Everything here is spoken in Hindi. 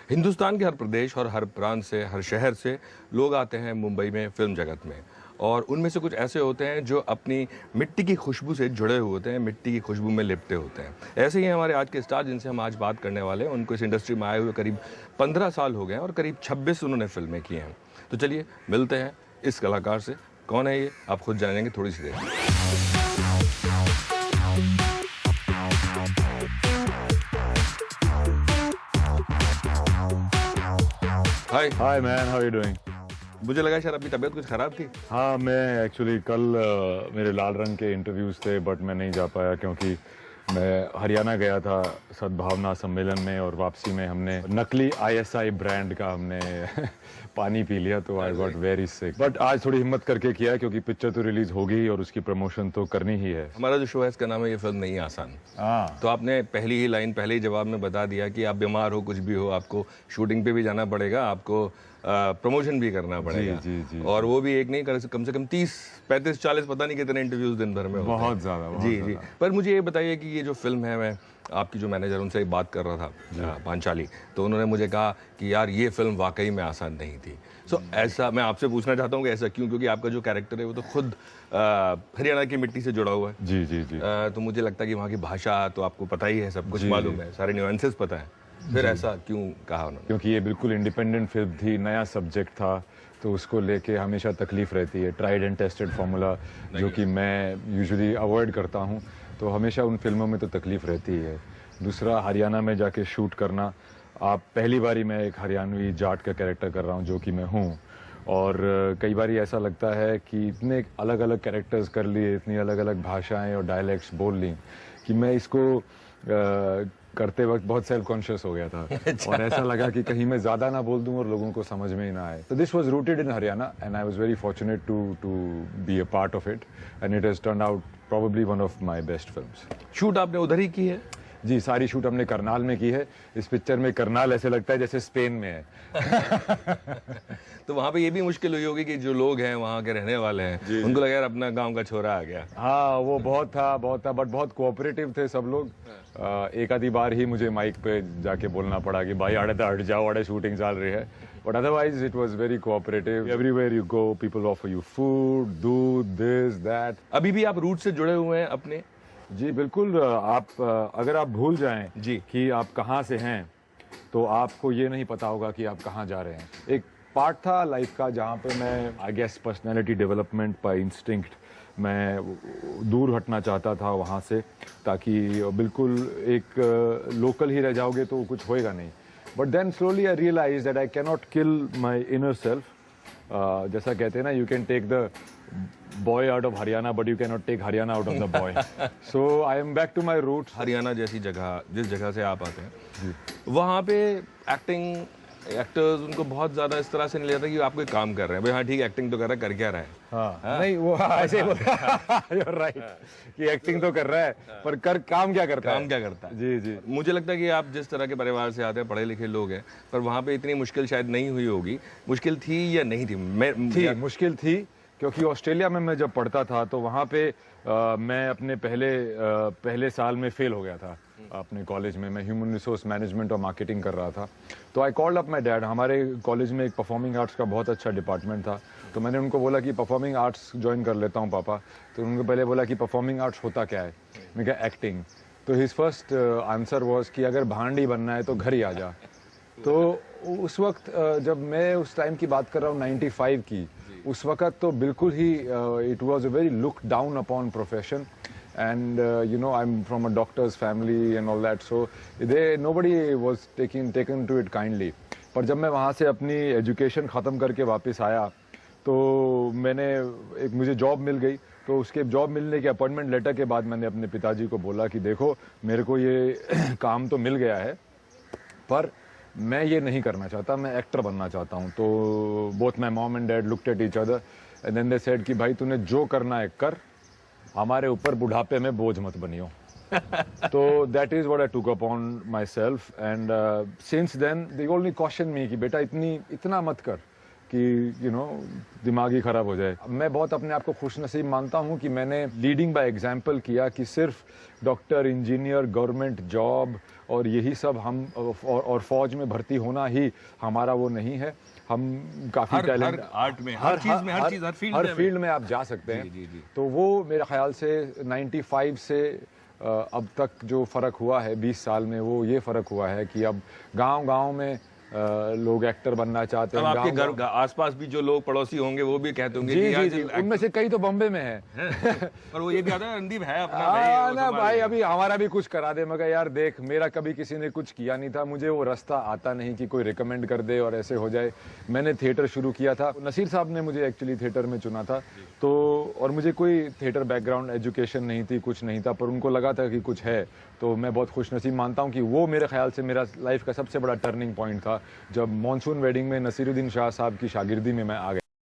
हिंदुस्तान के हर प्रदेश और हर प्रांत से, हर शहर से लोग आते हैं मुंबई में फिल्म जगत में, और उनमें से कुछ ऐसे होते हैं जो अपनी मिट्टी की खुशबू से जुड़े हुए होते हैं, मिट्टी की खुशबू में लिपटे होते हैं। ऐसे ही हमारे आज के स्टार जिनसे हम आज बात करने वाले हैं, उनको इस इंडस्ट्री में आए हुए करीब 15 साल हो गए हैं और करीब 26 उन्होंने फिल्में की हैं। तो चलिए मिलते हैं इस कलाकार से। कौन है ये, आप खुद जानेंगे थोड़ी सी देर में। Hi man, how are you doing? मुझे लगा शायद आपकी तबीयत कुछ खराब थी। हाँ, मैं एक्चुअली कल मेरे लाल रंग के इंटरव्यूज़ थे, बट मैं नहीं जा पाया क्योंकि मैं हरियाणा गया था सद्भावना सम्मेलन में, और वापसी में हमने नकली ISI ब्रांड का हमने पानी पी लिया, तो I got very sick. But आज थोड़ी हिम्मत करके किया है क्योंकि पिक्चर तो रिलीज होगी और उसकी प्रमोशन तो करनी ही है। हमारा जो शो है इसका नाम है ये फिल्म नहीं आसान। हाँ, तो आपने पहली ही लाइन, पहले ही जवाब में बता दिया कि आप बीमार हो, कुछ भी हो, आपको शूटिंग पे भी जाना पड़ेगा, आपको प्रमोशन भी करना पड़ेगा। जी, जी, और वो भी एक नहीं, कम से कम 30, 35, 40 पता नहीं कितने इंटरव्यूज दिन भर में होते हैं। बहुत ज़्यादा। जी। पर मुझे ये बताइए कि ये जो फिल्म है, मैं आपकी जो मैनेजर उनसे एक बात कर रहा था पांचाली, तो उन्होंने मुझे कहा कि यार ये फिल्म वाकई में आसान नहीं थी। सो ऐसा मैं आपसे पूछना चाहता हूँ कि ऐसा क्यों? क्योंकि आपका जो कैरेक्टर है वो तो खुद हरियाणा की मिट्टी से जुड़ा हुआ है। जी। तो मुझे लगता है कि वहाँ की भाषा तो आपको पता ही है, सब कुछ मालूम है, सारे न्यूएंसेस पता है। फिर ऐसा क्यों कहा उन्होंने? क्योंकि ये बिल्कुल इंडिपेंडेंट फिल्म थी, नया सब्जेक्ट था, तो उसको लेके हमेशा तकलीफ रहती है। ट्राइड एंड टेस्टेड फार्मूला जो कि मैं यूजुअली अवॉइड करता हूँ, तो हमेशा उन फिल्मों में तो तकलीफ रहती है। दूसरा, हरियाणा में जाके शूट करना, आप पहली बारी मैं एक हरियाणवी जाट का कैरेक्टर कर रहा हूँ जो कि मैं हूँ, और कई बारी ऐसा लगता है कि इतने अलग अलग कैरेक्टर्स कर लिए, इतनी अलग अलग भाषाएं और डायलेक्ट्स बोल ली कि मैं इसको करते वक्त बहुत सेल्फ कॉन्शियस हो गया था। और ऐसा लगा कि कहीं मैं ज़्यादा ना बोल दूं और लोगों को समझ में ही ना आए। तो this was rooted in Haryana and I was very fortunate to be a part of it, and it has turned out probably one of my best films. Shoot आपने उधर ही की है? जी, सारी शूट हमने करनाल में की है। इस पिक्चर में करनाल ऐसे लगता है जैसे स्पेन में है। तो वहाँ पे ये भी मुश्किल हुई होगी कि जो लोग हैं वहाँ के रहने वाले हैं, उनको लगा यार अपना गांव का छोरा आ गया। हाँ, वो बहुत था, बट बहुत कोऑपरेटिव थे सब लोग। एक आधी बार ही मुझे माइक पे जाके बोलना पड़ा कि भाई आड़े हट जाओ, आड़े शूटिंग चल रही है, but otherwise it was very cooperative. Everywhere you go people offer you food, दूध, दिस दैट। अभी भी आप रूट से जुड़े हुए हैं अपने? जी बिल्कुल। आप अगर आप भूल जाएं जी कि आप कहाँ से हैं, तो आपको ये नहीं पता होगा कि आप कहाँ जा रहे हैं। एक पार्ट था लाइफ का जहाँ पे मैं I guess personality development by instinct मैं दूर हटना चाहता था वहाँ से, ताकि बिल्कुल एक लोकल ही रह जाओगे तो कुछ होएगा नहीं। But then slowly I realize that I cannot kill my inner self. जैसा कहते हैं ना, you can take the boy out of Haryana but you can not take Haryana out of the boy. So I am back to my roots. Haryana जैसी जगह, जिस जगह से आप आते हैं, वहाँ पे एक्टर्स उनको बहुत ज्यादा इस तरह से नहीं लेता कि आप कोई काम कर रहे हैं। भाई हाँ ठीक है, एक्टिंग तो कर रहा है, कर क्या रहा है? हाँ। नहीं, वो ऐसे ही बोलता है राइट कि एक्टिंग तो कर रहा है, पर कर काम क्या करता है? काम क्या करता है? जी। मुझे लगता है कि आप जिस तरह के परिवार से आते हैं, पढ़े लिखे लोग हैं, पर वहाँ पे इतनी मुश्किल शायद नहीं हुई होगी। मुश्किल थी या नहीं थी? मुश्किल थी, क्योंकि ऑस्ट्रेलिया में मैं जब पढ़ता था तो वहाँ पे मैं अपने पहले साल में फेल हो गया था अपने कॉलेज में। मैं ह्यूमन रिसोर्स मैनेजमेंट और मार्केटिंग कर रहा था। तो I called up my dad. हमारे कॉलेज में एक परफॉर्मिंग आर्ट्स का बहुत अच्छा डिपार्टमेंट था, तो मैंने उनको बोला कि परफॉर्मिंग आर्ट्स ज्वाइन कर लेता हूँ पापा। तो उनको पहले बोला कि परफॉर्मिंग आर्ट्स होता क्या है? मैं कहा एक्टिंग। तो हिज फर्स्ट आंसर वॉज कि अगर भांडी बनना है तो घर ही आ जा। तो उस वक्त जब मैं उस टाइम की बात कर रहा हूँ 95 की, उस वक्त तो बिल्कुल ही it was a very look down upon profession, and you know, I'm from a doctor's family and all that, so nobody was taken to it kindly. पर जब मैं वहाँ से अपनी एजुकेशन ख़त्म करके वापस आया तो मुझे जॉब मिल गई। तो उसके जॉब मिलने के अपॉइंटमेंट लेटर के बाद मैंने अपने पिताजी को बोला कि देखो, मेरे को ये काम तो मिल गया है, पर मैं ये नहीं करना चाहता, मैं एक्टर बनना चाहता हूँ। तो both my mom and dad looked at each other and then they said कि भाई तूने जो करना है कर, हमारे ऊपर बुढ़ापे में बोझ मत बनियो। तो that is what I took upon myself, and since then they only question me कि बेटा इतना मत कर कि यू नो दिमाग ही खराब हो जाए। मैं बहुत अपने आप को खुशनसीब मानता हूँ कि मैंने लीडिंग बाय एग्जाम्पल किया कि सिर्फ डॉक्टर, इंजीनियर, गवर्नमेंट जॉब और यही सब हम और फौज में भर्ती होना ही हमारा वो नहीं है। हम काफ़ी टैलेंट आर्ट में, हर चीज़ में, हर फील्ड में आप जा सकते हैं। जी। तो वो मेरे ख्याल से 95 से अब तक जो फ़र्क हुआ है 20 साल में, वो ये फ़र्क हुआ है कि अब गांव-गांव में लोग एक्टर बनना चाहते अब हैं। आपके घर आसपास भी जो लोग पड़ोसी होंगे वो भी कहते होंगे जी कि जी यार जी, उनमें से कई तो बॉम्बे में है। और वो ये भी आता है रणदीप है अपना हाँ वो ना संभाल भाई, लेगा। अभी हमारा भी कुछ करा दे। मगर यार देख, मेरा कभी किसी ने कुछ किया नहीं था, मुझे वो रास्ता आता नहीं कि कोई रिकमेंड कर दे और ऐसे हो जाए। मैंने थिएटर शुरू किया था, नसीर साहब ने मुझे एक्चुअली थिएटर में चुना था। तो और मुझे कोई थिएटर बैकग्राउंड एजुकेशन नहीं थी, कुछ नहीं था, पर उनको लगा था कि कुछ है। तो मैं बहुत खुशनसीब मानता हूँ कि वो मेरे ख्याल से मेरा लाइफ का सबसे बड़ा टर्निंग पॉइंट था, जब मॉनसून वेडिंग में नसीरुद्दीन शाह साहब की शागिर्दी में मैं आ गया।